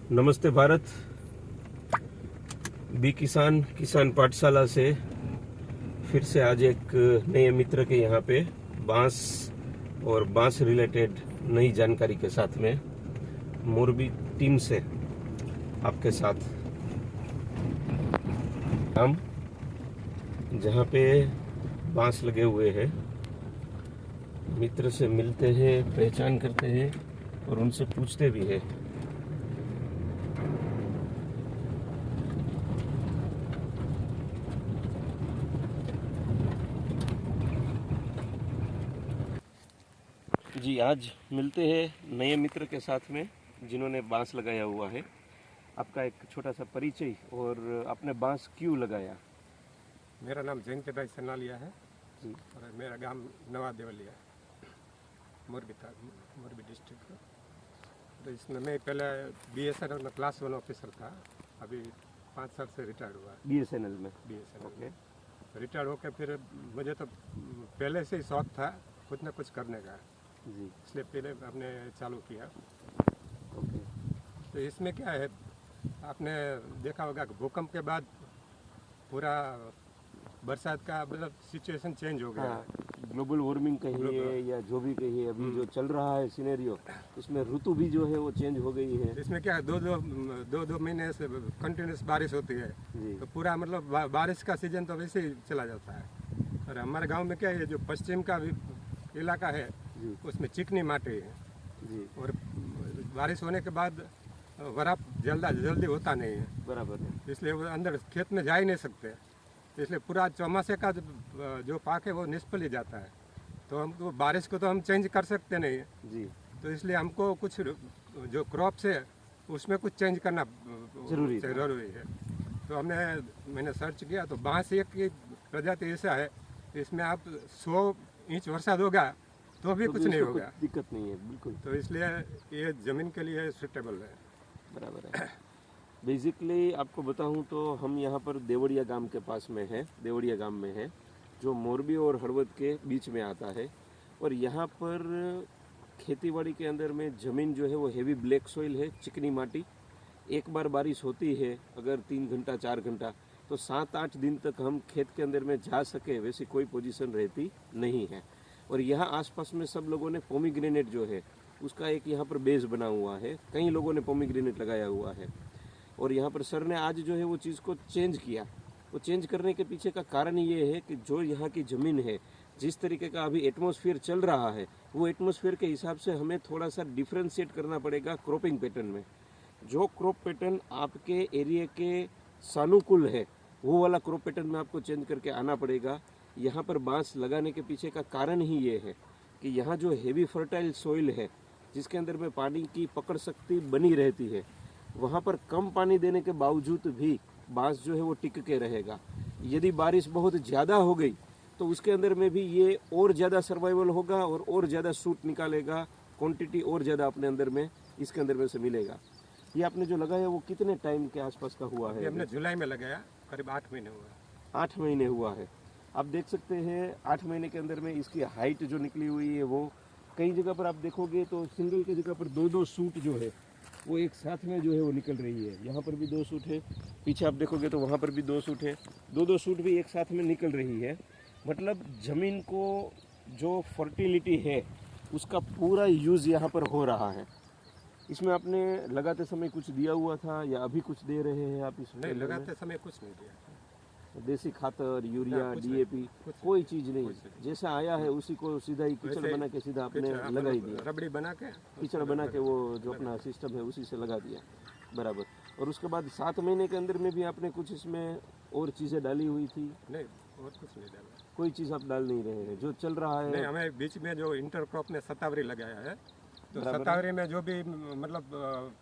नमस्ते भारत। बी किसान किसान पाठशाला से फिर से आज एक नए मित्र के यहाँ पे बांस और बांस रिलेटेड नई जानकारी के साथ में मोरबी टीम से आपके साथ हम जहाँ पे बांस लगे हुए हैं मित्र से मिलते हैं, पहचान करते हैं और उनसे पूछते भी हैं। जी, आज मिलते हैं नए मित्र के साथ में जिन्होंने बांस लगाया हुआ है। आपका एक छोटा सा परिचय और आपने बांस क्यों लगाया? मेरा नाम जयंत भाई सनालिया है जी। और मेरा गांव नवा देवलिया मोरबी डिस्ट्रिक्ट। तो इसमें मैं पहले BSNL में क्लास 1 ऑफिसर था। अभी 5 साल से रिटायर्ड हुआ। BSNL में? BSNL में रिटायर्ड होकर फिर मुझे तो पहले से ही शौक था कुछ ना कुछ करने का जी। इसलिए पहले हमने चालू किया। ओके। तो इसमें क्या है, आपने देखा होगा कि भूकंप के बाद पूरा बरसात का मतलब सिचुएशन चेंज हो गया। हाँ, ग्लोबल वार्मिंग कहिए या जो भी कहिए, अभी जो चल रहा है सिनेरियो, इसमें ऋतु भी जो है वो चेंज हो गई है। इसमें क्या है, दो महीने से कंटिन्यूस बारिश होती है जी। तो पूरा मतलब बारिश का सीजन तो वैसे ही चला जाता है। और हमारे गांव में क्या है, जो पश्चिम का इलाका है जी। उसमें चिकनी माटी है जी, और बारिश होने के बाद वराप जल्दी होता नहीं है, बराबर है। इसलिए वो अंदर खेत में जा ही नहीं सकते। इसलिए पूरा चौमासे का जो पाक है वो निष्फल ही जाता है। तो हम तो बारिश को तो हम चेंज कर सकते नहीं है, जी, तो इसलिए हमको कुछ जो क्रॉप्स है उसमें कुछ चेंज करना जरूरी है। तो मैंने सर्च किया तो बांस एक प्रजाति ऐसा है, इसमें आप 100 इंच वर्षा दोगा तो भी कुछ नहीं होगा, दिक्कत नहीं है, बिल्कुल। तो इसलिए ये ज़मीन के लिए सूटेबल है। बराबर है। बेसिकली आपको बताऊं तो हम यहाँ पर देवड़िया गांव के पास में है, देवड़िया गांव में है जो मोरबी और हड़वद के बीच में आता है। और यहाँ पर खेतीबाड़ी के अंदर में ज़मीन जो है वो हेवी ब्लैक सॉइल है, चिकनी माटी। एक बार बारिश होती है अगर 3 घंटा 4 घंटा तो 7-8 दिन तक हम खेत के अंदर में जा सके वैसी कोई पोजीशन रहती नहीं है। और यहाँ आसपास में सब लोगों ने पोमीग्रेनेट जो है उसका एक यहाँ पर बेस बना हुआ है, कई लोगों ने पोमीग्रेनेट लगाया हुआ है। और यहाँ पर सर ने आज जो है वो चीज़ को चेंज किया। वो चेंज करने के पीछे का कारण ये है कि जो यहाँ की ज़मीन है, जिस तरीके का अभी एटमॉस्फेयर चल रहा है, वो एटमॉस्फेयर के हिसाब से हमें थोड़ा सा डिफ्रेंशिएट करना पड़ेगा क्रॉपिंग पैटर्न में। जो क्रॉप पैटर्न आपके एरिया के सानुकूल है वो वाला क्रॉप पैटर्न में आपको चेंज करके आना पड़ेगा। यहाँ पर बांस लगाने के पीछे का कारण ही ये है कि यहाँ जो हेवी फर्टाइल सॉइल है जिसके अंदर में पानी की पकड़ शक्ति बनी रहती है, वहाँ पर कम पानी देने के बावजूद भी बांस जो है वो टिक के रहेगा। यदि बारिश बहुत ज़्यादा हो गई तो उसके अंदर में भी ये और ज़्यादा सर्वाइवल होगा और ज़्यादा सूट निकालेगा, क्वांटिटी और ज़्यादा अपने अंदर में इसके अंदर में से मिलेगा। ये आपने जो लगाया वो कितने टाइम के आसपास का हुआ है? हमने जुलाई में लगाया, करीब 8 महीने हुआ। 8 महीने हुआ है। आप देख सकते हैं 8 महीने के अंदर में इसकी हाइट जो निकली हुई है वो कई जगह पर आप देखोगे तो सिंगल की जगह पर 2-2 सूट जो है वो एक साथ में जो है वो निकल रही है। यहाँ पर भी 2 सूट है, पीछे आप देखोगे तो वहाँ पर भी 2 सूट है, 2-2 सूट भी एक साथ में निकल रही है। मतलब ज़मीन को जो फर्टिलिटी है उसका पूरा यूज़ यहाँ पर हो रहा है। इसमें आपने लगाते समय कुछ दिया हुआ था या अभी कुछ दे रहे हैं आप इसमें? नहीं, लगाते समय कुछ नहीं दिया। देसी खातर, यूरिया, कुछ DAP कोई चीज़ नहीं, जैसा आया है उसी को सीधा ही कीचड़ वैसे बना के सीधा आपने लगा ही दिया, रबड़ी बना के कीचड़ बना के वो जो अपना सिस्टम है उसी से लगा दिया। बराबर। और उसके बाद 7 महीने के अंदर में भी आपने कुछ इसमें और चीज़ें डाली हुई थी? नहीं, और कुछ नहीं डाला। कोई चीज़ आप डाल नहीं रहे हैं, जो चल रहा है? नहीं, हमें बीच में जो इंटरक्रॉप में शतावरी लगाया है, तो शतावरी में जो भी मतलब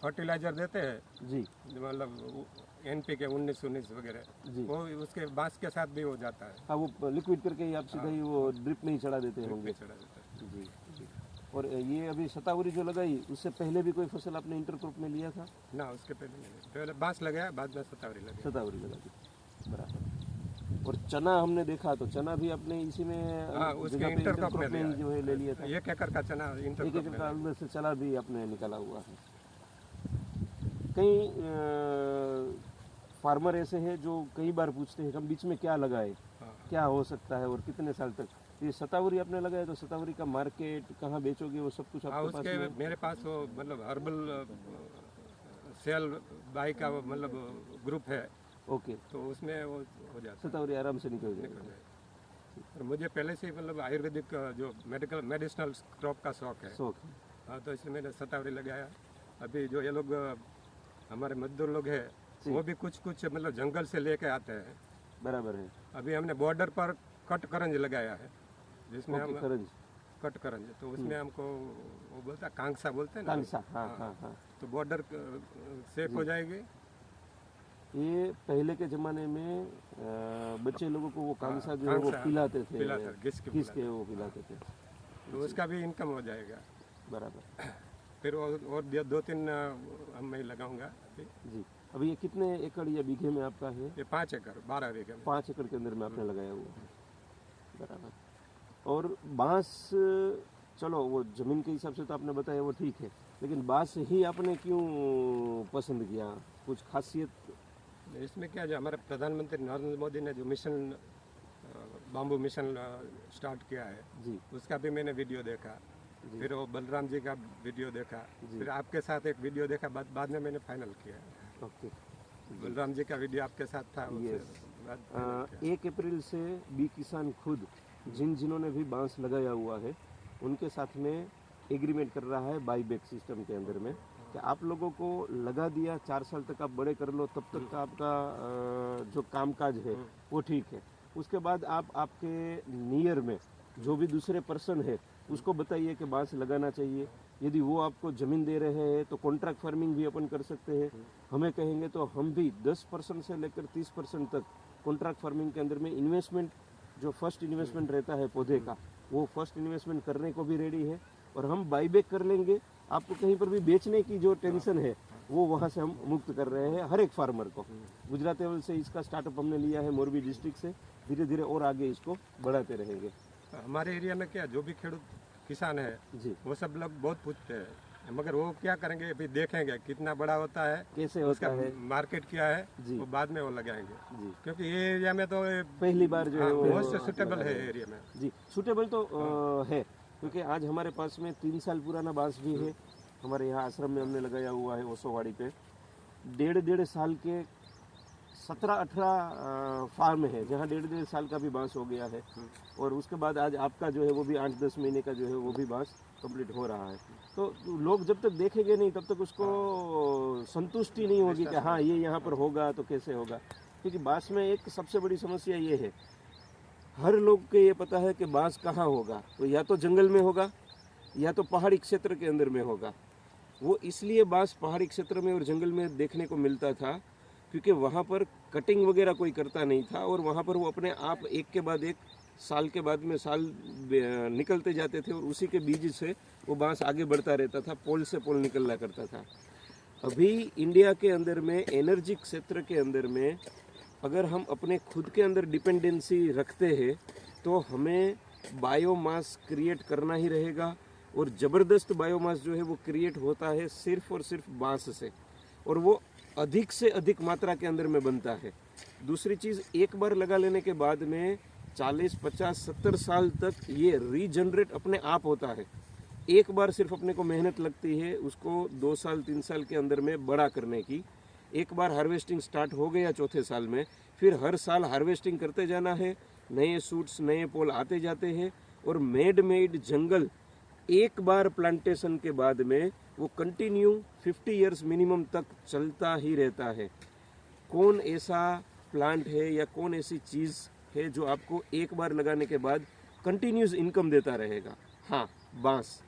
फर्टिलाइजर देते हैं जी, मतलब NPK 19-19 वगैरह, जी, वो उसके बांस के साथ भी हो जाता है। हाँ, वो लिक्विड करके ही आप सीधा ही वो ड्रिप में ही चढ़ा देते होंगे। चढ़ा देता है। जी, जी। और ये अभी शतावरी जो लगाई उससे पहले भी कोई फसल आपने इंटरक्रॉप में लिया था? ना, उसके पहले नहीं, पहले बांस लगाया, बाद में शतावरी लगाया। शतावरी लगा दी, बराबर। और चना हमने देखा तो चना भी आपने इसी में हाँ, उसके जगह पे इंटरक्रॉप में ही जो है ले लिया था। 1 एकड़ का चना 1 इंटरक्रॉप एकड़ का अंदर से चना भी आपने निकाला हुआ है। कई फार्मर ऐसे हैं जो कई बार पूछते हैं हम बीच में क्या लगाए, हाँ। क्या हो सकता है और कितने साल तक। ये शतावरी आपने लगाया तो शतावरी का मार्केट कहाँ बेचोगे वो सब कुछ हाँ, आपके पास उसके में है? मेरे पास वो मतलब हर्बल सेल बाई का वो मतलब ग्रुप है, ओके, तो उसमें वो हो जाता शतावरी आराम से निकल जाएगा। है। और मुझे पहले से ही मतलब आयुर्वेदिक जो मेडिसिनल क्रॉप का शौक है। शौक है। हाँ, तो इसलिए मैंने शतावरी लगाया। अभी जो ये लोग हमारे मजदूर लोग हैं, जी। वो भी कुछ कुछ मतलब जंगल से लेके आते हैं। बराबर है। अभी हमने बॉर्डर पर कट करंज लगाया है, जिसमें ओके, हम करंज, कट करंज, तो उसमें हमको वो बोलता है कांगसा बोलते हैं ना। कांसा, हाँ हाँ हाँ। तो बॉर्डर सेफ हो जाएगी। ये पहले के जमाने में बच्चे लोगों को वो कांसा जो है वो कांसा पिलाते थे, पिलाते थे, घिस के घिस के वो पिलाते थे। तो उसका भी इनकम हो जाएगा। बराबर। फिर और दो तीन हम मैं लगाऊंगा अभी। जी, अभी ये कितने एकड़ या बीघे में आपका है? ये 5 एकड़ 12 बीघे में। 5 एकड़ के अंदर में आपने लगाया हुआ है। बराबर। और बांस, चलो वो जमीन के हिसाब से तो आपने बताया वो ठीक है, लेकिन बांस ही आपने क्यों पसंद किया? कुछ खासियत? इसमें क्या, जो हमारे प्रधानमंत्री नरेंद्र मोदी ने जो मिशन बाम्बू मिशन स्टार्ट किया है, जी उसका भी मैंने वीडियो देखा। जी। फिर वो बलराम जी का वीडियो देखा। जी। फिर आपके साथ एक वीडियो देखा, बाद में मैंने फाइनल किया। ओके। बलराम जी का वीडियो आपके साथ था, उसके यस। बाद final किया। 1 अप्रैल से बी किसान खुद जिन्होंने भी बांस लगाया हुआ है उनके साथ में एग्रीमेंट कर रहा है बाईबैक सिस्टम के अंदर में कि आप लोगों को लगा दिया, 4 साल तक आप बड़े कर लो, तब तक का आपका जो कामकाज है वो ठीक है। उसके बाद आप आपके नियर में जो भी दूसरे पर्सन है उसको बताइए कि बांस लगाना चाहिए। यदि वो आपको ज़मीन दे रहे हैं तो कॉन्ट्रैक्ट फार्मिंग भी अपन कर सकते हैं। हमें कहेंगे तो हम भी 10% से लेकर 30% तक कॉन्ट्रैक्ट फार्मिंग के अंदर में इन्वेस्टमेंट, जो फर्स्ट इन्वेस्टमेंट रहता है पौधे का, वो फर्स्ट इन्वेस्टमेंट करने को भी रेडी है। और हम बाईबैक कर लेंगे, आपको कहीं पर भी बेचने की जो टेंशन है वो वहाँ से हम मुक्त कर रहे हैं हर एक फार्मर को। गुजरात लेवल से इसका स्टार्टअप हमने लिया है, मोरबी डिस्ट्रिक्ट से। धीरे धीरे और आगे इसको बढ़ाते रहेंगे। हमारे एरिया में क्या, जो भी खेडूत किसान है, जी, वो सब लोग बहुत पूछते हैं, मगर वो क्या करेंगे, अभी देखेंगे कितना बड़ा होता है, कैसे होता उसका है मार्केट क्या है, जी। वो बाद में वो लगाएंगे। जी। क्योंकि ये एरिया में तो पहली बार जो है वो बहुत से सुटेबल है एरिया में। जी, सूटेबल तो है, क्योंकि आज हमारे पास में 3 साल पुराना बांस भी है। हमारे यहाँ आश्रम में हमने लगाया हुआ है ओसोवाड़ी पे। 1.5 साल के 17-18 फार्म है जहाँ 1.5 साल का भी बांस हो गया है। और उसके बाद आज आपका जो है वो भी 8-10 महीने का जो है वो भी बांस कंप्लीट हो रहा है। तो लोग जब तक देखेंगे नहीं तब तक उसको संतुष्टि नहीं होगी कि हाँ ये यहाँ पर होगा तो कैसे होगा। क्योंकि बांस में एक सबसे बड़ी समस्या ये है, हर लोग को ये पता है कि बांस कहाँ होगा, तो या तो जंगल में होगा या तो पहाड़ी क्षेत्र के अंदर में होगा। वो इसलिए बांस पहाड़ी क्षेत्र में और जंगल में देखने को मिलता था क्योंकि वहाँ पर कटिंग वगैरह कोई करता नहीं था और वहाँ पर वो अपने आप एक के बाद एक, साल के बाद में साल निकलते जाते थे और उसी के बीज से वो बांस आगे बढ़ता रहता था, पोल से पोल निकलना करता था। अभी इंडिया के अंदर में एनर्जी क्षेत्र के अंदर में अगर हम अपने खुद के अंदर डिपेंडेंसी रखते हैं तो हमें बायोमास क्रिएट करना ही रहेगा। और ज़बरदस्त बायोमास जो है वो क्रिएट होता है सिर्फ और सिर्फ बांस से, और वो अधिक से अधिक मात्रा के अंदर में बनता है। दूसरी चीज़, एक बार लगा लेने के बाद में 40, 50, 70 साल तक ये रीजनरेट अपने आप होता है। एक बार सिर्फ अपने को मेहनत लगती है उसको 2 साल 3 साल के अंदर में बड़ा करने की। एक बार हार्वेस्टिंग स्टार्ट हो गया चौथे साल में, फिर हर साल हार्वेस्टिंग करते जाना है, नए सूट्स नए पोल आते जाते हैं। और मेड जंगल एक बार प्लांटेशन के बाद में वो कंटिन्यू 50 इयर्स मिनिमम तक चलता ही रहता है। कौन ऐसा प्लांट है या कौन ऐसी चीज़ है जो आपको एक बार लगाने के बाद कंटिन्यूस इनकम देता रहेगा? हाँ, बांस।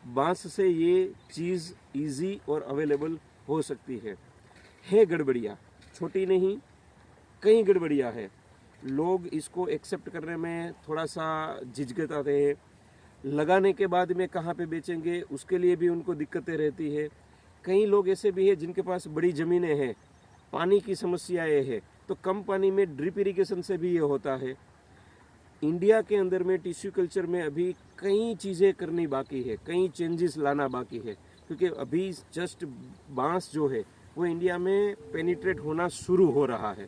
बांस से ये चीज़ इजी और अवेलेबल हो सकती है गड़बड़ियाँ, छोटी नहीं, कई गड़बड़ियाँ है। लोग इसको एक्सेप्ट करने में थोड़ा सा झिझकते हैं। लगाने के बाद में कहाँ पे बेचेंगे उसके लिए भी उनको दिक्कतें रहती है। कई लोग ऐसे भी हैं जिनके पास बड़ी ज़मीनें हैं, पानी की समस्याएं हैं, तो कम पानी में ड्रिप इरिगेशन से भी ये होता है। इंडिया के अंदर में टिश्यू कल्चर में अभी कई चीज़ें करनी बाकी है, कई चेंजेस लाना बाकी है। क्योंकि अभी जस्ट बांस जो है वो इंडिया में पेनिट्रेट होना शुरू हो रहा है।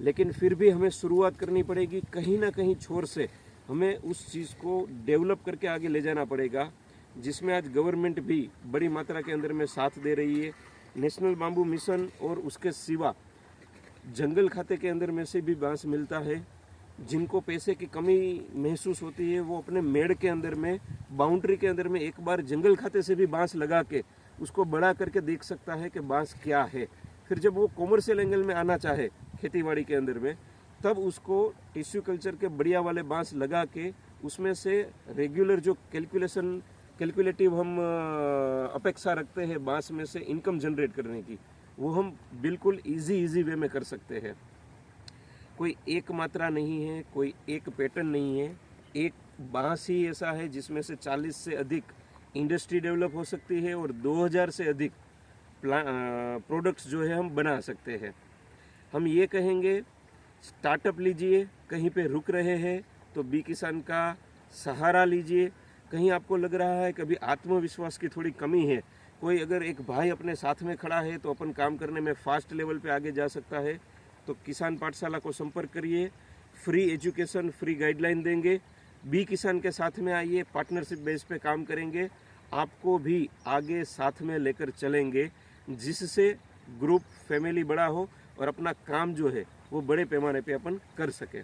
लेकिन फिर भी हमें शुरुआत करनी पड़ेगी, कहीं ना कहीं छोर से हमें उस चीज़ को डेवलप करके आगे ले जाना पड़ेगा, जिसमें आज गवर्नमेंट भी बड़ी मात्रा के अंदर में साथ दे रही है। नेशनल बाम्बू मिशन और उसके सिवा जंगल खाते के अंदर में से भी बांस मिलता है। जिनको पैसे की कमी महसूस होती है वो अपने मेड़ के अंदर में, बाउंड्री के अंदर में एक बार जंगल खाते से भी बांस लगा के उसको बड़ा करके देख सकता है कि बांस क्या है। फिर जब वो कॉमर्शियल एंगल में आना चाहे खेतीबाड़ी के अंदर में, तब उसको टिश्यू कल्चर के बढ़िया वाले बांस लगा के उसमें से रेगुलर जो कैलकुलेटिव हम अपेक्षा रखते हैं बांस में से इनकम जनरेट करने की, वो हम बिल्कुल इजी वे में कर सकते हैं। कोई एक मात्रा नहीं है, कोई एक पैटर्न नहीं है, एक बांस ही ऐसा है जिसमें से 40 से अधिक इंडस्ट्री डेवलप हो सकती है और 2000 से अधिक प्रोडक्ट्स जो है हम बना सकते हैं। हम ये कहेंगे स्टार्टअप लीजिए, कहीं पे रुक रहे हैं तो बी किसान का सहारा लीजिए। कहीं आपको लग रहा है कभी आत्मविश्वास की थोड़ी कमी है, कोई अगर एक भाई अपने साथ में खड़ा है तो अपन काम करने में फास्ट लेवल पे आगे जा सकता है, तो किसान पाठशाला को संपर्क करिए। फ्री एजुकेशन, फ्री गाइडलाइन देंगे। बी किसान के साथ में आइए, पार्टनरशिप बेस पे काम करेंगे, आपको भी आगे साथ में लेकर चलेंगे, जिससे ग्रुप फैमिली बड़ा हो और अपना काम जो है वो बड़े पैमाने पे अपन कर सके।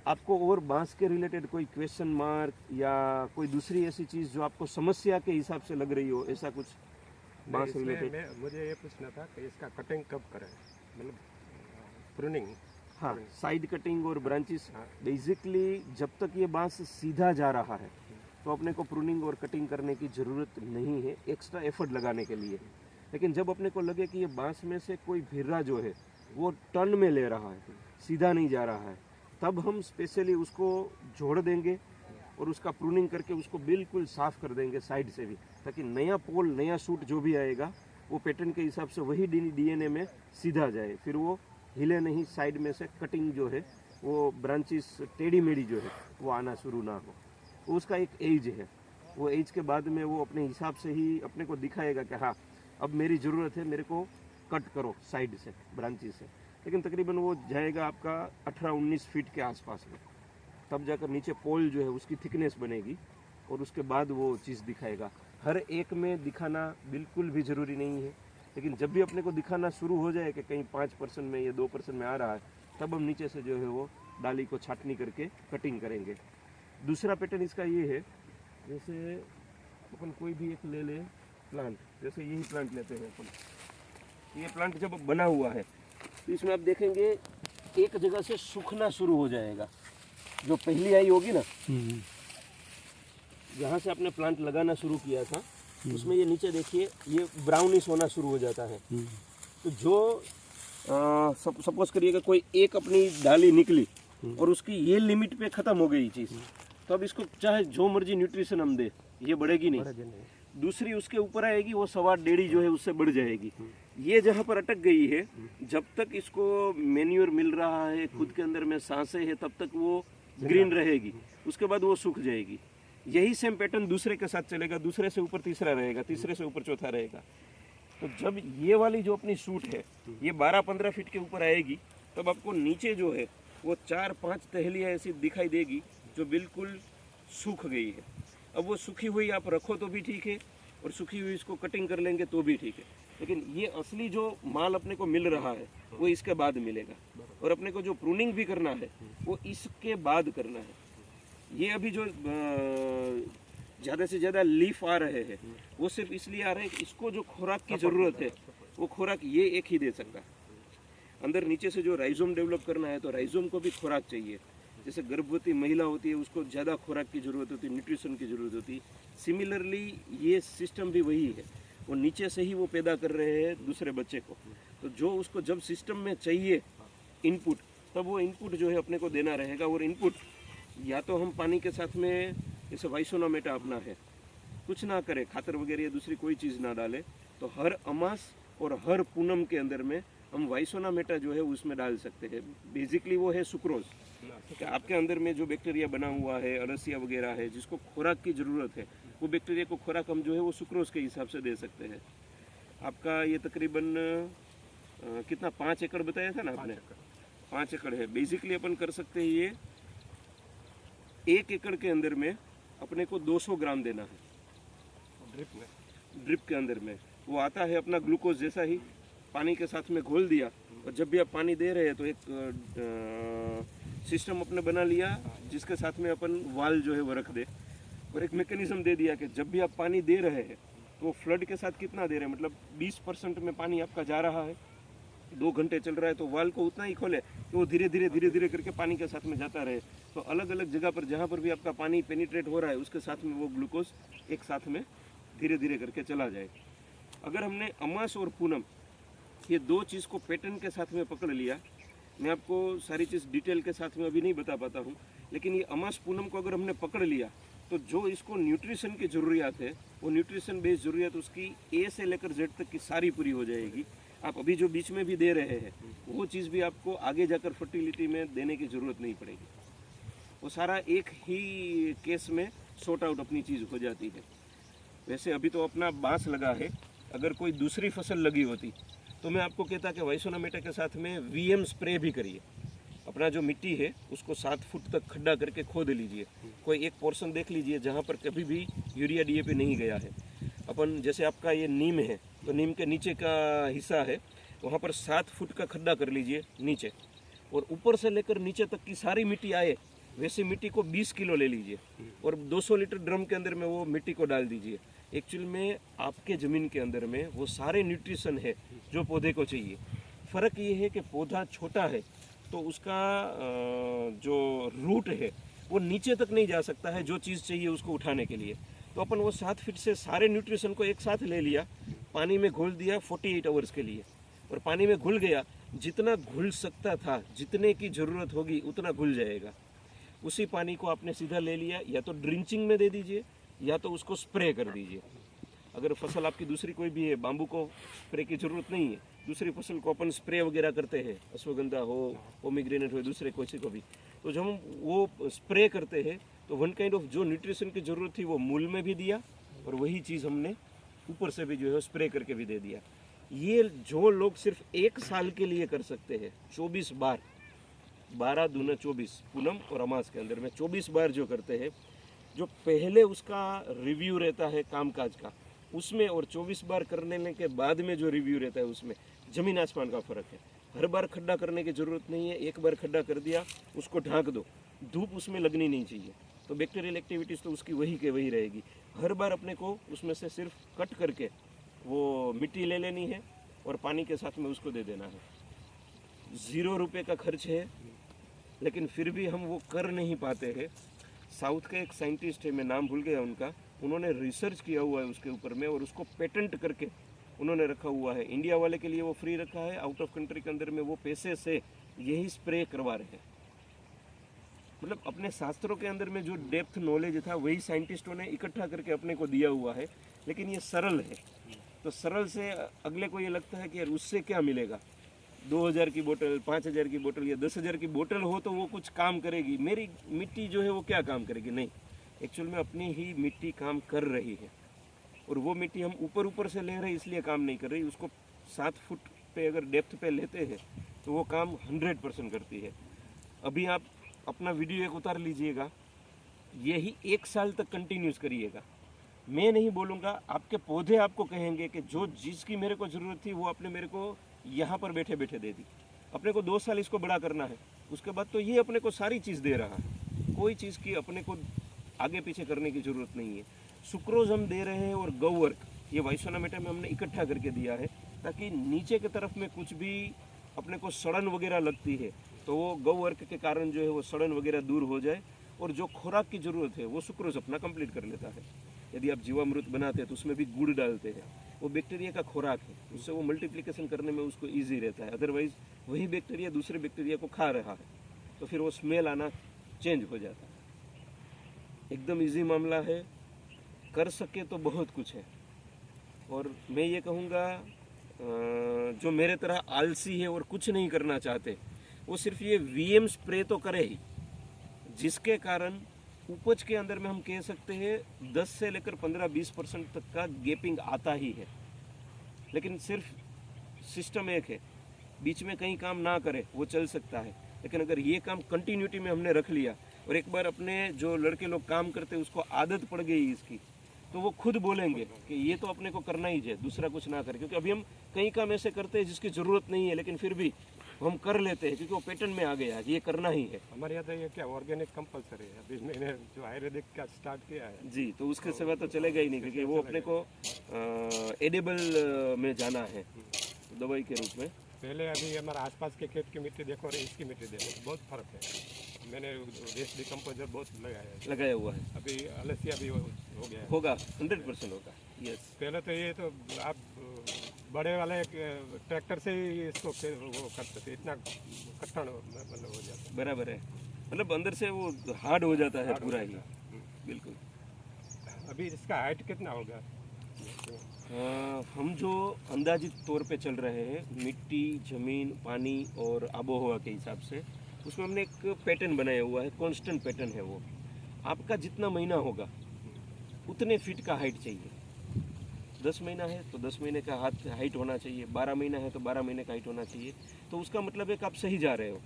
आपको और बांस के रिलेटेड कोई क्वेश्चन मार्क या कोई दूसरी ऐसी चीज़ जो आपको समस्या के हिसाब से लग रही हो, ऐसा कुछ बांस इसमें रिलेटेड? मुझे ये पूछना था कि इसका कटिंग कब करें, मतलब प्रूनिंग। हाँ, साइड कटिंग और ब्रांचेस। हाँ। बेसिकली जब तक ये बांस सीधा जा रहा है तो अपने को प्रूनिंग और कटिंग करने की ज़रूरत नहीं है, एक्स्ट्रा एफर्ट लगाने के लिए। लेकिन जब अपने को लगे कि ये बांस में से कोई भिर्रा जो है वो टर्न में ले रहा है, सीधा नहीं जा रहा है, तब हम स्पेशली उसको जोड़ देंगे और उसका प्रूनिंग करके उसको बिल्कुल साफ कर देंगे साइड से भी, ताकि नया पोल, नया सूट जो भी आएगा वो पैटर्न के हिसाब से वही डीएनए में सीधा जाए, फिर वो हिले नहीं, साइड में से कटिंग जो है वो ब्रांचेस टेढ़ी मेढ़ी जो है वो आना शुरू ना हो। वो उसका एक एज है, वो एज के बाद में वो अपने हिसाब से ही अपने को दिखाएगा कि हाँ अब मेरी ज़रूरत है, मेरे को कट करो साइड से, ब्रांचेस से। लेकिन तकरीबन वो जाएगा आपका 18-19 फीट के आसपास में, तब जाकर नीचे पोल जो है उसकी थिकनेस बनेगी और उसके बाद वो चीज़ दिखाएगा। हर एक में दिखाना बिल्कुल भी ज़रूरी नहीं है, लेकिन जब भी अपने को दिखाना शुरू हो जाए कि कहीं 5% में या 2% में आ रहा है, तब हम नीचे से जो है वो डाली को छाटनी करके कटिंग करेंगे। दूसरा पैटर्न इसका ये है, जैसे अपन कोई भी एक ले ले प्लांट, जैसे यही प्लांट लेते हैं अपन, ये प्लांट जब बना हुआ है तो इसमें आप देखेंगे एक जगह से सूखना शुरू हो जाएगा। जो पहली आई होगी ना, जहाँ से आपने प्लांट लगाना शुरू किया था उसमें ये नीचे देखिए ये ब्राउनिश होना शुरू हो जाता है। तो जो सपोज करिएगा कोई एक अपनी डाली निकली और उसकी ये लिमिट पे ख़त्म हो गई चीज़, तो अब इसको चाहे जो मर्जी न्यूट्रिशन हम दे ये बढ़ेगी नहीं। दूसरी उसके ऊपर आएगी, वो 1.25 जो है उससे बढ़ जाएगी। ये जहाँ पर अटक गई है, जब तक इसको मेन्योर मिल रहा है, खुद के अंदर में सांसें है, तब तक वो ग्रीन रहेगी, उसके बाद वो सूख जाएगी। यही सेम पैटर्न दूसरे के साथ चलेगा, दूसरे से ऊपर तीसरा रहेगा, तीसरे से ऊपर चौथा रहेगा। तो जब ये वाली जो अपनी सूट है ये 12-15 फीट के ऊपर आएगी, तब आपको नीचे जो है वो 4-5 टहलियाँ ऐसी दिखाई देगी जो बिल्कुल सूख गई है। अब वो सूखी हुई आप रखो तो भी ठीक है और सूखी हुई इसको कटिंग कर लेंगे तो भी ठीक है, लेकिन ये असली जो माल अपने को मिल रहा है वो इसके बाद मिलेगा, और अपने को जो प्रूनिंग भी करना है वो इसके बाद करना है। ये अभी जो ज़्यादा से ज़्यादा लीफ आ रहे हैं वो सिर्फ इसलिए आ रहे हैं कि इसको जो खुराक की ज़रूरत है वो खुराक ये एक ही दे सकता है। अंदर नीचे से जो राइजोम डेवलप करना है तो राइजोम को भी खुराक चाहिए। जैसे गर्भवती महिला होती है उसको ज़्यादा खुराक की ज़रूरत होती है, न्यूट्रिशन की ज़रूरत होती है, सिमिलरली ये सिस्टम भी वही है, वो नीचे से ही वो पैदा कर रहे हैं दूसरे बच्चे को। तो जो उसको जब सिस्टम में चाहिए इनपुट, तब वो इनपुट जो है अपने को देना रहेगा। और इनपुट या तो हम पानी के साथ में, जैसे वाइसोनामेटा अपना है, कुछ ना करे, खातर वगैरह या दूसरी कोई चीज़ ना डाले, तो हर अमास और हर पूनम के अंदर में हम वाइसोनामेटा जो है उसमें डाल सकते हैं। बेसिकली वो है सुक्रोज, कि आपके अंदर में जो बैक्टीरिया बना हुआ है, अरसिया वगैरह है, जिसको खुराक की ज़रूरत है, वो बैक्टीरिया को खुराक हम जो है वो सुक्रोज के हिसाब से दे सकते हैं। आपका ये तकरीबन कितना 5 एकड़ बताया था ना आपने? 5 एकड़ है। बेसिकली अपन कर सकते हैं ये 1 एकड़ के अंदर में अपने को 200 ग्राम देना है ड्रिप में। ड्रिप के अंदर में। वो आता है अपना ग्लूकोज जैसा ही, पानी के साथ में घोल दिया, और जब भी आप पानी दे रहे हैं तो एक सिस्टम अपने बना लिया जिसके साथ में अपन वाल जो है वो रख दे, और एक मैकेनिज्म दे दिया कि जब भी आप पानी दे रहे हैं तो फ्लड के साथ कितना दे रहे हैं, मतलब 20% में पानी आपका जा रहा है, 2 घंटे चल रहा है तो वाल को उतना ही खोले कि वो धीरे धीरे करके पानी के साथ में जाता रहे। तो अलग अलग जगह पर जहाँ पर भी आपका पानी पेनिट्रेट हो रहा है उसके साथ में वो ग्लूकोज एक साथ में धीरे धीरे करके चला जाए। अगर हमने अमास और पूनम ये 2 चीज़ को पैटर्न के साथ में पकड़ लिया, मैं आपको सारी चीज़ डिटेल के साथ में अभी नहीं बता पाता हूँ, लेकिन ये अमास पूनम को अगर हमने पकड़ लिया तो जो इसको न्यूट्रिशन की ज़रूरियात है वो न्यूट्रिशन बेस्ड ज़रूरियात उसकी ए से लेकर जेड तक की सारी पूरी हो जाएगी। आप अभी जो बीच में भी दे रहे हैं वो चीज़ भी आपको आगे जाकर फर्टिलिटी में देने की ज़रूरत नहीं पड़ेगी, वो सारा एक ही केस में सॉर्ट आउट अपनी चीज़ हो जाती है। वैसे अभी तो अपना बांस लगा है, अगर कोई दूसरी फसल लगी होती तो मैं आपको कहता कि वाइसोनामेटा के साथ में वीएम स्प्रे भी करिए। अपना जो मिट्टी है उसको 7 फुट तक खड्डा करके खोद लीजिए, कोई एक पोर्शन देख लीजिए जहाँ पर कभी भी यूरिया डीएपी नहीं गया है। अपन जैसे आपका ये नीम है तो नीम के नीचे का हिस्सा है वहाँ पर 7 फुट का खड्डा कर लीजिए नीचे, और ऊपर से लेकर नीचे तक की सारी मिट्टी आए वैसी मिट्टी को 20 किलो ले लीजिए और 200 लीटर ड्रम के अंदर में वो मिट्टी को डाल दीजिए। एक्चुअल में आपके ज़मीन के अंदर में वो सारे न्यूट्रिशन है जो पौधे को चाहिए। फ़र्क ये है कि पौधा छोटा है तो उसका जो रूट है वो नीचे तक नहीं जा सकता है जो चीज़ चाहिए उसको उठाने के लिए। तो अपन वो 7 फीट से सारे न्यूट्रिशन को एक साथ ले लिया, पानी में घोल दिया 48 आवर्स के लिए, और पानी में घुल गया, जितना घुल सकता था जितने की ज़रूरत होगी उतना घुल जाएगा। उसी पानी को आपने सीधा ले लिया, या तो ड्रिंचिंग में दे दीजिए या तो उसको स्प्रे कर दीजिए। अगर फसल आपकी दूसरी कोई भी है, बाम्बू को स्प्रे की ज़रूरत नहीं है, दूसरी फसल को अपन स्प्रे वगैरह करते हैं, अश्वगंधा हो, पोमीग्रेनेट हो, दूसरे कोई को भी, तो जब हम वो स्प्रे करते हैं तो वन काइंड ऑफ जो न्यूट्रिशन की ज़रूरत थी वो मूल में भी दिया, और वही चीज़ हमने ऊपर से भी जो है स्प्रे करके भी दे दिया। ये जो लोग सिर्फ 1 साल के लिए कर सकते हैं, 24 बार, 12 दूना 24, पूनम और अमास के अंदर में 24 बार जो करते हैं, जो पहले उसका रिव्यू रहता है कामकाज का उसमें और 24 बार करने के बाद में जो रिव्यू रहता है उसमें ज़मीन आसमान का फ़र्क है। हर बार खड्डा करने की ज़रूरत नहीं है, एक बार खड्डा कर दिया उसको ढांक दो, धूप उसमें लगनी नहीं चाहिए, तो बैक्टीरियल एक्टिविटीज़ तो उसकी वही के वही रहेगी। हर बार अपने को उसमें से सिर्फ कट करके वो मिट्टी ले लेनी है और पानी के साथ में उसको दे देना है। 0 रुपये का खर्च है, लेकिन फिर भी हम वो कर नहीं पाते हैं। साउथ का एक साइंटिस्ट है, मैं नाम भूल गया उनका, उन्होंने रिसर्च किया हुआ है उसके ऊपर में और उसको पेटेंट करके उन्होंने रखा हुआ है। इंडिया वाले के लिए वो फ्री रखा है, आउट ऑफ कंट्री के अंदर में वो पैसे से यही स्प्रे करवा रहे हैं। मतलब अपने शास्त्रों के अंदर में जो डेप्थ नॉलेज था वही साइंटिस्टों ने इकट्ठा करके अपने को दिया हुआ है, लेकिन ये सरल है। तो सरल से अगले को ये लगता है कि यार उससे क्या मिलेगा, 2000 की बोतल, 5000 की बोतल या 10,000 की बोतल हो तो वो कुछ काम करेगी, मेरी मिट्टी जो है वो क्या काम करेगी? नहीं, एक्चुअल में अपनी ही मिट्टी काम कर रही है, और वो मिट्टी हम ऊपर ऊपर से ले रहे हैं इसलिए काम नहीं कर रही। उसको 7 फुट पे अगर डेप्थ पे लेते हैं तो वो काम 100% करती है। अभी आप अपना वीडियो एक उतार लीजिएगा, यही 1 साल तक कंटिन्यूस करिएगा। मैं नहीं बोलूँगा, आपके पौधे आपको कहेंगे कि जो जिसकी मेरे को ज़रूरत थी वो आपने मेरे को यहाँ पर बैठे बैठे दे दी। अपने को 2 साल इसको बड़ा करना है, उसके बाद तो ये अपने को सारी चीज़ दे रहा है, कोई चीज़ की अपने को आगे पीछे करने की ज़रूरत नहीं है। सुक्रोज हम दे रहे हैं और गौवर्क ये वाइसोनामेटा में हमने इकट्ठा करके दिया है, ताकि नीचे की तरफ में कुछ भी अपने को सड़न वगैरह लगती है तो वो गौवर्क के कारण जो है वो सड़न वगैरह दूर हो जाए, और जो खुराक की ज़रूरत है वो सुक्रोज अपना कंप्लीट कर लेता है। यदि आप जीवामृत बनाते हैं तो उसमें भी गुड़ डालते हैं, वो बैक्टीरिया का खुराक है, उससे वो मल्टीप्लिकेशन करने में उसको ईजी रहता है। अदरवाइज वही बैक्टीरिया दूसरे बैक्टीरिया को खा रहा है तो फिर वो स्मेल आना चेंज हो जाता है। एकदम इजी मामला है, कर सके तो बहुत कुछ है। और मैं ये कहूँगा जो मेरे तरह आलसी है और कुछ नहीं करना चाहते वो सिर्फ ये वीएम स्प्रे तो करे ही, जिसके कारण उपज के अंदर में हम कह सकते हैं 10 से लेकर 15-20% तक का गैपिंग आता ही है। लेकिन सिर्फ सिस्टम एक है, बीच में कहीं काम ना करे वो चल सकता है, लेकिन अगर ये काम कंटिन्यूटी में हमने रख लिया और एक बार अपने जो लड़के लोग काम करते हैं उसको आदत पड़ गई इसकी, तो वो खुद बोलेंगे कि ये तो अपने को करना ही है, दूसरा कुछ ना करे। क्योंकि अभी हम कई काम ऐसे करते हैं जिसकी ज़रूरत नहीं है, लेकिन फिर भी हम कर लेते हैं क्योंकि वो पैटर्न में आ गया है, ये करना ही है। हमारे यहाँ तो ये क्या ऑर्गेनिक कंपलसरी है। अभी मैंने जो आयुर्वेदिक का स्टार्ट किया है जी, तो उसके सिवा तो चलेगा ही नहीं, क्योंकि वो अपने को एडिबल में जाना है दवाई के रूप में। पहले अभी हमारे आसपास के खेत की मिट्टी देखो और इसकी मिट्टी देखो, बहुत फर्क है। मैंने वेस्ट डिकम्पोजर बहुत लगाया हुआ है, अभी अलसिया भी हो गया है। होगा 100% होगा। यस, पहले तो ये तो आप बड़े वाले ट्रैक्टर से ही इसको वो करते थे, इतना कट्टन मतलब हो जाता बराबर है, मतलब अंदर से वो हार्ड हो जाता है पूरा ही। बिल्कुल। है। अभी इसका हाइट कितना होगा? हम जो अंदाजित तौर पे चल रहे हैं मिट्टी, ज़मीन, पानी और आबोहवा के हिसाब से, उसमें हमने एक पैटर्न बनाया हुआ है, कांस्टेंट पैटर्न है वो। आपका जितना महीना होगा उतने फीट का हाइट चाहिए। 10 महीना है तो 10 महीने का हाइट होना चाहिए, 12 महीना है तो 12 महीने का हाइट होना चाहिए। तो उसका मतलब है कि आप सही जा रहे हो।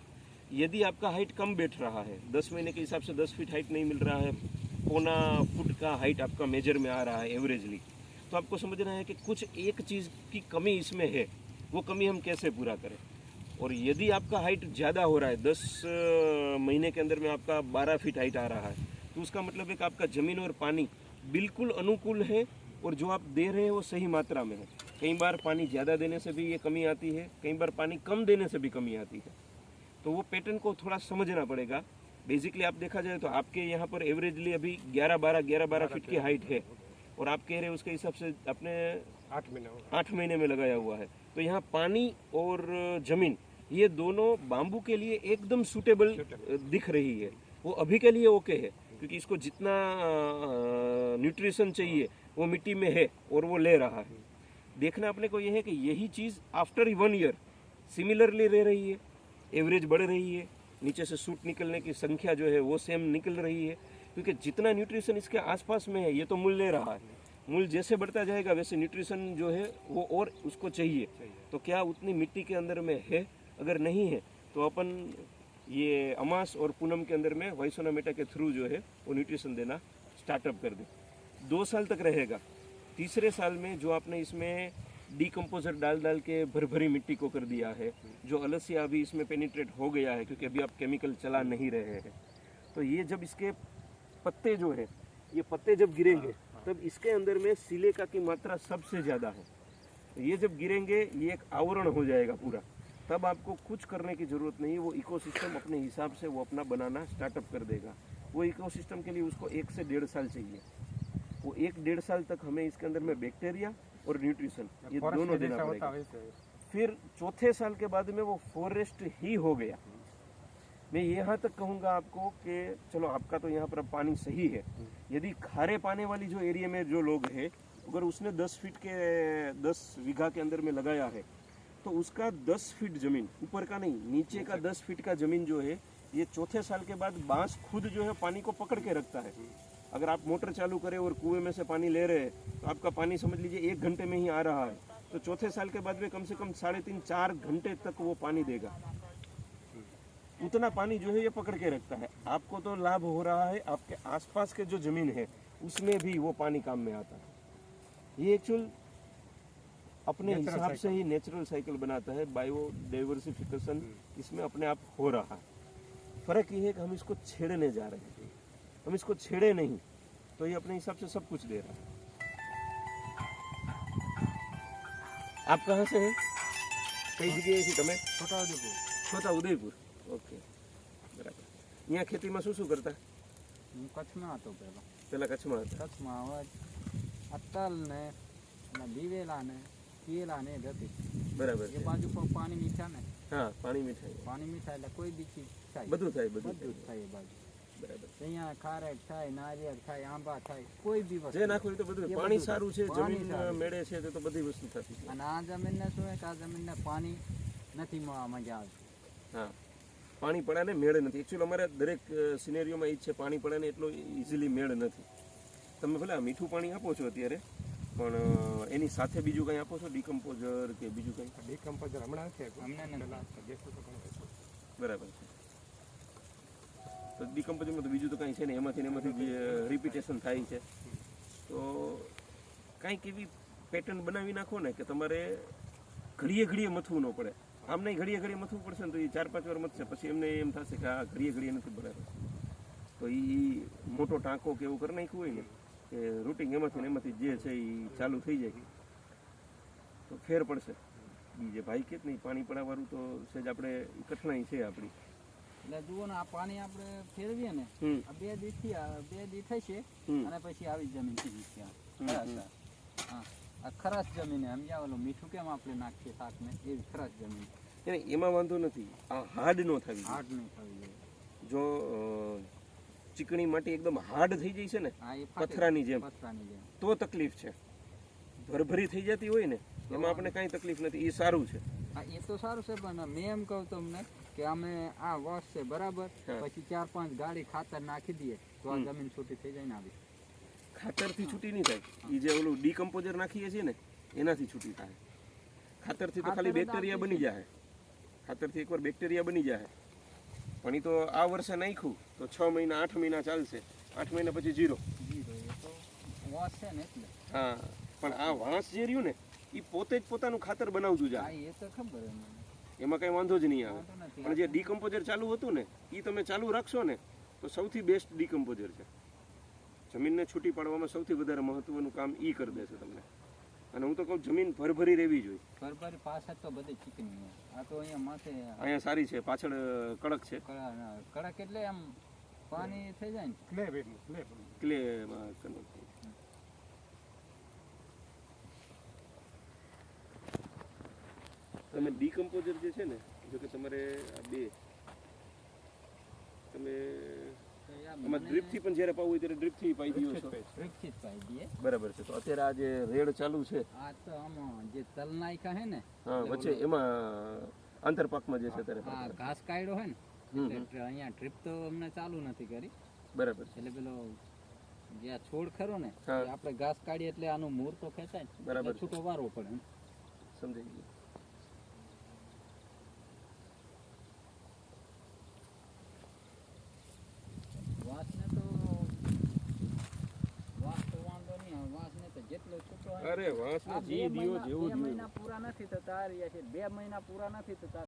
यदि आपका हाइट कम बैठ रहा है, 10 महीने के हिसाब से 10 फीट हाइट नहीं मिल रहा है, पौना फुट का हाइट आपका मेजर में आ रहा है एवरेजली, तो आपको समझना है कि कुछ एक चीज़ की कमी इसमें है, वो कमी हम कैसे पूरा करें। और यदि आपका हाइट ज़्यादा हो रहा है, 10 महीने के अंदर में आपका 12 फीट हाइट आ रहा है, तो उसका मतलब है कि आपका ज़मीन और पानी बिल्कुल अनुकूल है और जो आप दे रहे हैं वो सही मात्रा में है। कई बार पानी ज़्यादा देने से भी ये कमी आती है, कई बार पानी कम देने से भी कमी आती है। तो वो पैटर्न को थोड़ा समझना पड़ेगा। बेसिकली आप देखा जाए तो आपके यहाँ पर एवरेजली अभी 11-12 फीट की हाइट है और आप कह रहे हैं उसके हिसाब से अपने 8 महीने में लगाया हुआ है। तो यहाँ पानी और ज़मीन ये दोनों बाम्बू के लिए एकदम सूटेबल दिख रही है। वो अभी के लिए ओके है क्योंकि इसको जितना न्यूट्रिशन चाहिए वो मिट्टी में है और वो ले रहा है। देखना अपने को ये है कि यही चीज़ आफ्टर 1 ईयर सिमिलरली रह रही है, एवरेज बढ़ रही है, नीचे से सूट निकलने की संख्या जो है वो सेम निकल रही है, क्योंकि जितना न्यूट्रिशन इसके आसपास में है ये तो मूल ले रहा है। मूल जैसे बढ़ता जाएगा वैसे न्यूट्रिशन जो है वो और उसको चाहिए। तो क्या उतनी मिट्टी के अंदर में है? अगर नहीं है तो अपन ये अमास और पूनम के अंदर में वाइसोनामेटा के थ्रू जो है वो न्यूट्रिशन देना स्टार्टअप कर दें। 2 साल तक रहेगा। तीसरे साल में जो आपने इसमें डीकम्पोजर डाल के भरभरी मिट्टी को कर दिया है, जो अलसिया अभी इसमें पेनिट्रेट हो गया है क्योंकि अभी आप केमिकल चला नहीं रहे हैं, तो ये जब इसके पत्ते जो है ये पत्ते जब गिरेंगे तब इसके अंदर में सिलिका की मात्रा सबसे ज़्यादा है। तो ये जब गिरेंगे ये एक आवरण हो जाएगा पूरा, तब आपको कुछ करने की ज़रूरत नहीं है। वो इकोसिस्टम अपने हिसाब से वो अपना बनाना स्टार्टअप कर देगा। वो इकोसिस्टम के लिए उसको 1 से 1.5 साल चाहिए। वो 1-1.5 साल तक हमें इसके अंदर में बैक्टीरिया और न्यूट्रिशन ये दोनों देना पड़ेगा। फिर चौथे साल के बाद में वो फॉरेस्ट ही हो गया। मैं यहाँ तक कहूँगा आपको कि चलो आपका तो यहाँ पर अब पानी सही है, यदि खारे पानी वाली जो एरिया में जो लोग हैं, अगर उसने 10 फीट के 10 बीघा के अंदर में लगाया है तो उसका 10 फीट ज़मीन, ऊपर का नहीं नीचे का 10 फीट का ज़मीन जो है ये चौथे साल के बाद बांस खुद जो है पानी को पकड़ के रखता है। अगर आप मोटर चालू करें और कुएं में से पानी ले रहे हैं तो आपका पानी समझ लीजिए 1 घंटे में ही आ रहा है, तो चौथे साल के बाद में कम से कम 3.5-4 घंटे तक वो पानी देगा। उतना पानी जो है ये पकड़ के रखता है। आपको तो लाभ हो रहा है, आपके आसपास के जो ज़मीन है उसमें भी वो पानी काम में आता है। ये एक्चुअल अपने हिसाब से ही नेचुरल साइकिल बनाता है। बायोडाइवर्सिफिकेशन इसमें अपने आप हो रहा है। फ़र्क ये है कि हम इसको छेड़ने जा रहे हैं, हम इसको छेड़े नहीं तो ये अपने हिसाब से सब कुछ दे रहा है। आप कहाँ से हैं? कई जगह थी तमें? छोटा उदयपुर। ओके, बराबर। यहाँ खेती में શું કરતા? કચ્છમાં હતો પેલા કચ્છમાં હતા। કચ્છમાં હવે અત્તલ ને દિવેલા ને કેલા ને હતી બરાબર એ બાજુ પર પાણી મીઠા ને હા પાણી મીઠાઈ પાણી મીઠા એટલે કોઈ બી ચીજ થાય બધું થાય બધું બધું જ થાય એ બાજુ બરાબર અહીંયા ખારેક થાય નારિયેળ થાય આંબા થાય કોઈ બી વસ્તુ જે નાખો એ તો બધું એ પાણી બધું સારું છે પાણી જમીન સારું. મેળે છે તો બધી વસ્તુ થતી છે અને આ જમીનને શું છે કે આ જમીનને પાણી નથી મજા આવે હા પાણી પડાને મેળ નથી એકચ્યુઅલી અમારે દરેક સિનેરીઓમાં એ જ છે પાણી પડાને એટલો ઇઝીલી મેળ નથી તમે ભલે આ મીઠું પાણી આપો છો અત્યારે પણ એની સાથે બીજું કંઈ આપો છો, ડીકમ્પોઝર કે બીજું કંઈ? ડીકમ્પોઝર હમણાં છે હમણાં નથી. પહેલા દેશો તો ઘણું હતું. બરાબર છે. તો ડીકમ્પોઝરમાં તો બીજું તો કાંઈ છે ને, એમાંથી ને એમાંથી જે રિપીટેશન થાય છે. તો કાંઈક એવી પેટર્ન બનાવી નાખો ને કે તમારે ઘડીએ ઘડીએ મથવું ન પડે. આમ નહીં ઘડીએ ઘડીએ મથવું પડશે ને તો એ 4-5 વાર મથશે, પછી એમને એમ થશે કે આ ઘડીએ ઘડીએ નથી બરાબર. તો એ મોટો ટાંકો કે એવું કરી નાખ્યું હોય ને કે રૂટિંગ એમાંથી ને એમાંથી જે છે એ ચાલુ થઈ જાય તો ફેર પડશે. બીજે ભાઈ કે નહીં પાણી પડાવવાનું તો સહેજ આપણે કઠણાઈ છે આપણી. એટલે જુઓ ને આ પાણી આપણે ફેરવીએ ને હમ. આ 2 દી થશે હમ. અને પછી આવી જમીન થઈ જશે આ. ખરાશ આ. હા આ ખરાશ જમીન સમજ્યા, ઓલું મીઠું કેમ આપણે નાખીએ શાકને એવી ખરાશ જમીન. એને એમાં વાંધો નથી, આ હાર્ડ ન થવી જોઈએ. હાર્ડ નહીં થવી જોઈએ. જો ચીકણી માટી એકદમ હાર્ડ થઈ જાય છે ને હા એ ફાટે. પથરાની જેમ પથરાની જેમ. તો તકલીફ છે. ભરભરી થઈ જતી હોય ને એમાં આપણે કાંઈ તકલીફ નથી, એ સારું છે. હા એ તો સારું છે, પણ મેં એમ કહું તમને કે અમે આ વર્ષ છે બરાબર, હા. પછી 4-5 ગાડી ખાતર નાખી દઈએ તો આ જમીન છૂટી થઈ જાય ને આવી. ખાતરથી છૂટી નહીં થાય, એ જે ઓલું ડીકમ્પોઝર નાખીએ છીએ ને એનાથી છૂટી થાય. ખાતરથી તો ખાલી ખાતર જ બેક્ટેરિયા આપી બની જાય. ખાતરથી એકવાર બેક્ટેરિયા બની જાય, પણ એ તો આ વર્ષે નાખ્યું તો 6 મહિના 8 મહિના ચાલશે, 8 મહિના પછી 0. જીરો એ તો વાસ છે ને એટલે. હા, પણ આ વાંસ જે રહ્યું ને એ પોતે જ પોતાનું ખાતર બનાવતું હા જાય, એ તો ખબર છે મને. એમાં કઈ વાંધો જ નહીં આવે. વાંધો નથી. પણ જે ડીકમ્પોઝર ચાલુ હતું ને એ તમે ચાલુ રાખશો ને તો સૌથી બેસ્ટ ડીકમ્પોઝર છે. જમીનને છૂટી પાડવામાં સૌથી વધારે મહત્વનું કામ એ કરી દેશે તમને. અને હું તો કહું જમીન ભરભરી રહેવી જોઈએ. ભરભરી પાછળ તો બધી ચીકણી હોય. આ તો અહીંયા માથે અહીંયા સારી છે, પાછળ કડક છે, કડક એટલે આમ પાણી થઈ જાય ને. ક્લે બેડનું, ક્લે બેડનું. ક્લેમાં કન્વર્ટ થઈ. તમે ડીકમ્પોઝર જે છે ને, જો કે તમારે આ બે તમે આમાં ડ્રીપથી પણ જ્યારે પાવું હોય ત્યારે ડ્રીપથી પાઈ દો છો. ડ્રીપથી જ પાઈ દઈએ. બરાબર છે. તો અત્યારે આ જે રેડ ચાલુ છે આ તો આમાં જે તલ નાખ્યા હે ને હા વચ્ચે એમાં આંતરપાકમાં જે છે અત્યારે આ ઘાસ કાઢ્યો હે ને હમ, એટલે અહીંયા ડ્રીપ તો અમને ચાલુ નથી કરી. બરાબર છે. એટલે પેલો જે આ છોડ ખરો ને હા. એ આપણે ઘાસ કાઢીએ એટલે આનું મૂળ તો ખેંચાય ને. બરાબર એટલે છૂટો વારવો પડે એમ. સમજાઈ ગયું. વાંસને તો વાંધો નહીં આવે. વાંસને તો જેટલો છૂટો હોય અરે વાંસને આ જી દિયો જેવું બે દિયો. મહિના પૂરા નથી થતા 2 મહિના પૂરા નથી થતા